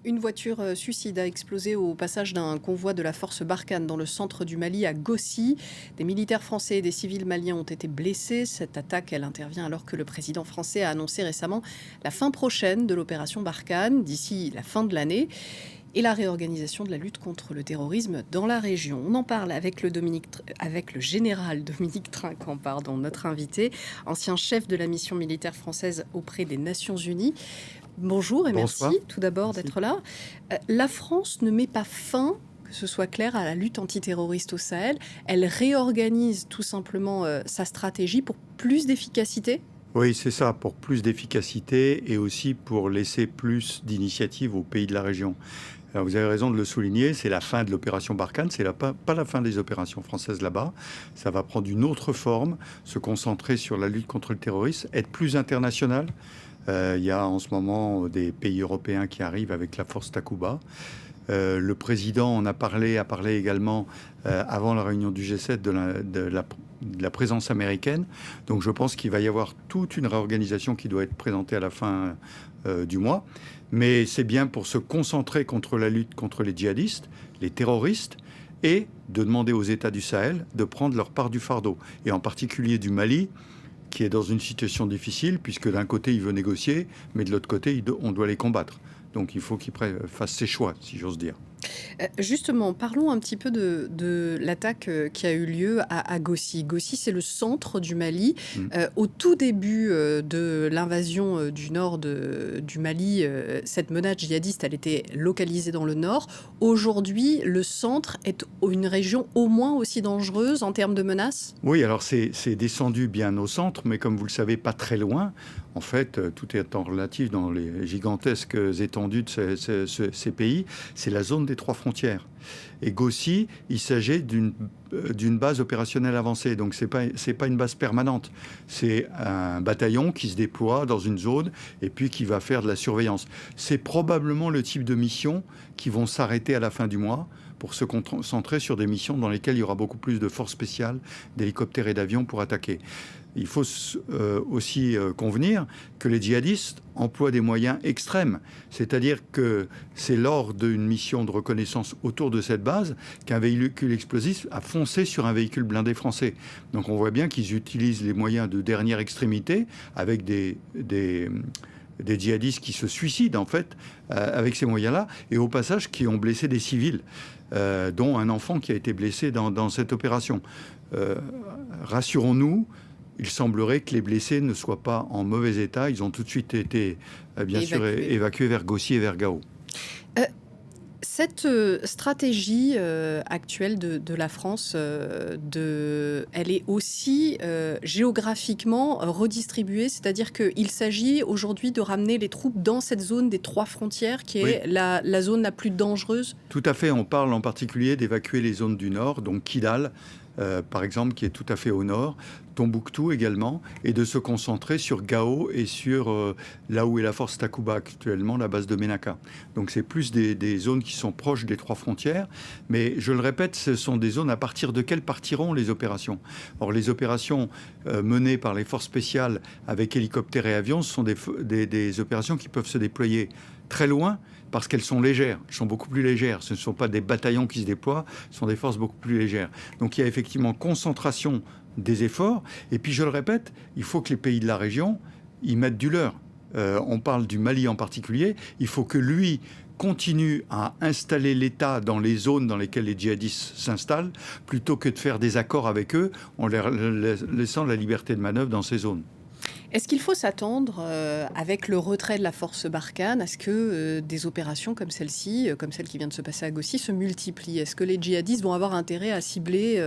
Une voiture suicide a explosé au passage d'un convoi de la force Barkhane dans le centre du Mali à Gossi. Des militaires français et des civils maliens ont été blessés. Cette attaque, elle intervient alors que le président français a annoncé récemment la fin prochaine de l'opération Barkhane, d'ici la fin de l'année, et la réorganisation de la lutte contre le terrorisme dans la région. On en parle avec avec le général Dominique Trinquant, notre invité, ancien chef de la mission militaire française auprès des Nations Unies. Bonjour et Bonsoir. merci tout d'abord Merci. d'être là. La France ne met pas fin, que ce soit clair, à la lutte antiterroriste au Sahel. Elle réorganise tout simplement sa stratégie pour plus d'efficacité. Oui, c'est ça, pour plus d'efficacité et aussi pour laisser plus d'initiatives aux pays de la région. Alors vous avez raison de le souligner, c'est la fin de l'opération Barkhane, c'est pas la fin des opérations françaises là-bas. Ça va prendre une autre forme, se concentrer sur la lutte contre le terrorisme, être plus international. Il y a en ce moment des pays européens qui arrivent avec la force Takuba. Le président en a parlé également avant la réunion du G7 de la présence américaine. Donc je pense qu'il va y avoir toute une réorganisation qui doit être présentée à la fin du mois. Mais c'est bien pour se concentrer contre la lutte contre les djihadistes, les terroristes, et de demander aux États du Sahel de prendre leur part du fardeau. Et en particulier du Mali, qui est dans une situation difficile, puisque d'un côté, il veut négocier, mais de l'autre côté, on doit les combattre. Donc il faut qu'il fasse ses choix, si j'ose dire. Justement, parlons un petit peu de l'attaque qui a eu lieu à Gossi. Gossi, c'est le centre du Mali. Mm. Au tout début de l'invasion du nord du Mali, cette menace djihadiste, elle était localisée dans le nord. Aujourd'hui, le centre est une région au moins aussi dangereuse en termes de menaces. Oui, alors c'est descendu bien au centre, mais comme vous le savez, pas très loin. En fait, tout étant relatif dans les gigantesques étendues de ces pays, c'est la zone des trois frontières. Et Gossi, il s'agit d'une base opérationnelle avancée. Donc, c'est pas une base permanente. C'est un bataillon qui se déploie dans une zone et puis qui va faire de la surveillance. C'est probablement le type de mission qui vont s'arrêter à la fin du mois pour se concentrer sur des missions dans lesquelles il y aura beaucoup plus de forces spéciales, d'hélicoptères et d'avions pour attaquer. Il faut aussi convenir que les djihadistes emploient des moyens extrêmes. C'est-à-dire que c'est lors d'une mission de reconnaissance autour de cette base qu'un véhicule explosif a foncé sur un véhicule blindé français. Donc on voit bien qu'ils utilisent les moyens de dernière extrémité avec des djihadistes qui se suicident en fait avec ces moyens-là et au passage qui ont blessé des civils, dont un enfant qui a été blessé dans cette opération. Rassurons-nous, il semblerait que les blessés ne soient pas en mauvais état. Ils ont tout de suite été, bien sûr, évacués vers Gossi et vers Gao. Cette stratégie actuelle de la France, elle est aussi géographiquement redistribuée, c'est-à-dire qu'il s'agit aujourd'hui de ramener les troupes dans cette zone des trois frontières qui est la zone la plus dangereuse. Tout à fait, on parle en particulier d'évacuer les zones du nord, donc Kidal, par exemple, qui est tout à fait au nord, Tombouctou également, et de se concentrer sur Gao et sur là où est la force Takuba actuellement, la base de Ménaka. Donc c'est plus des zones qui sont proches des trois frontières, mais je le répète, ce sont des zones à partir desquelles partiront les opérations. Or les opérations menées par les forces spéciales avec hélicoptères et avions, ce sont des opérations qui peuvent se déployer très loin, parce qu'elles sont légères, elles sont beaucoup plus légères. Ce ne sont pas des bataillons qui se déploient, ce sont des forces beaucoup plus légères. Donc il y a effectivement concentration des efforts. Et puis je le répète, il faut que les pays de la région y mettent du leur. On parle du Mali en particulier. Il faut que lui continue à installer l'État dans les zones dans lesquelles les djihadistes s'installent, plutôt que de faire des accords avec eux en leur laissant la liberté de manœuvre dans ces zones. Est-ce qu'il faut s'attendre, avec le retrait de la force Barkhane, à ce que des opérations comme celle-ci, comme celle qui vient de se passer à Gossi, se multiplient? Est-ce que les djihadistes vont avoir intérêt à cibler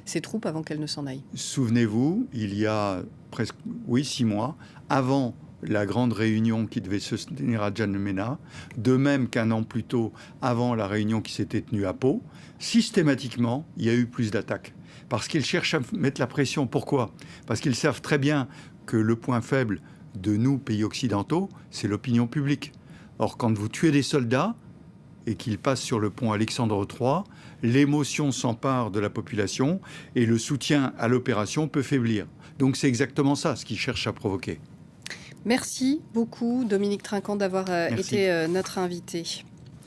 ces troupes avant qu'elles ne s'en aillent? Souvenez-vous, il y a presque 6 mois, avant la grande réunion qui devait se tenir à N'Djamena, de même qu'un an plus tôt, avant la réunion qui s'était tenue à Pau, systématiquement, il y a eu plus d'attaques. Parce qu'ils cherchent à mettre la pression. Pourquoi? Parce qu'ils savent très bien que le point faible de nous, pays occidentaux, c'est l'opinion publique. Or, quand vous tuez des soldats et qu'ils passent sur le pont Alexandre III, l'émotion s'empare de la population et le soutien à l'opération peut faiblir. Donc c'est exactement ça ce qu'ils cherchent à provoquer. Merci beaucoup, Dominique Trinquant, d'avoir Merci. été notre invité.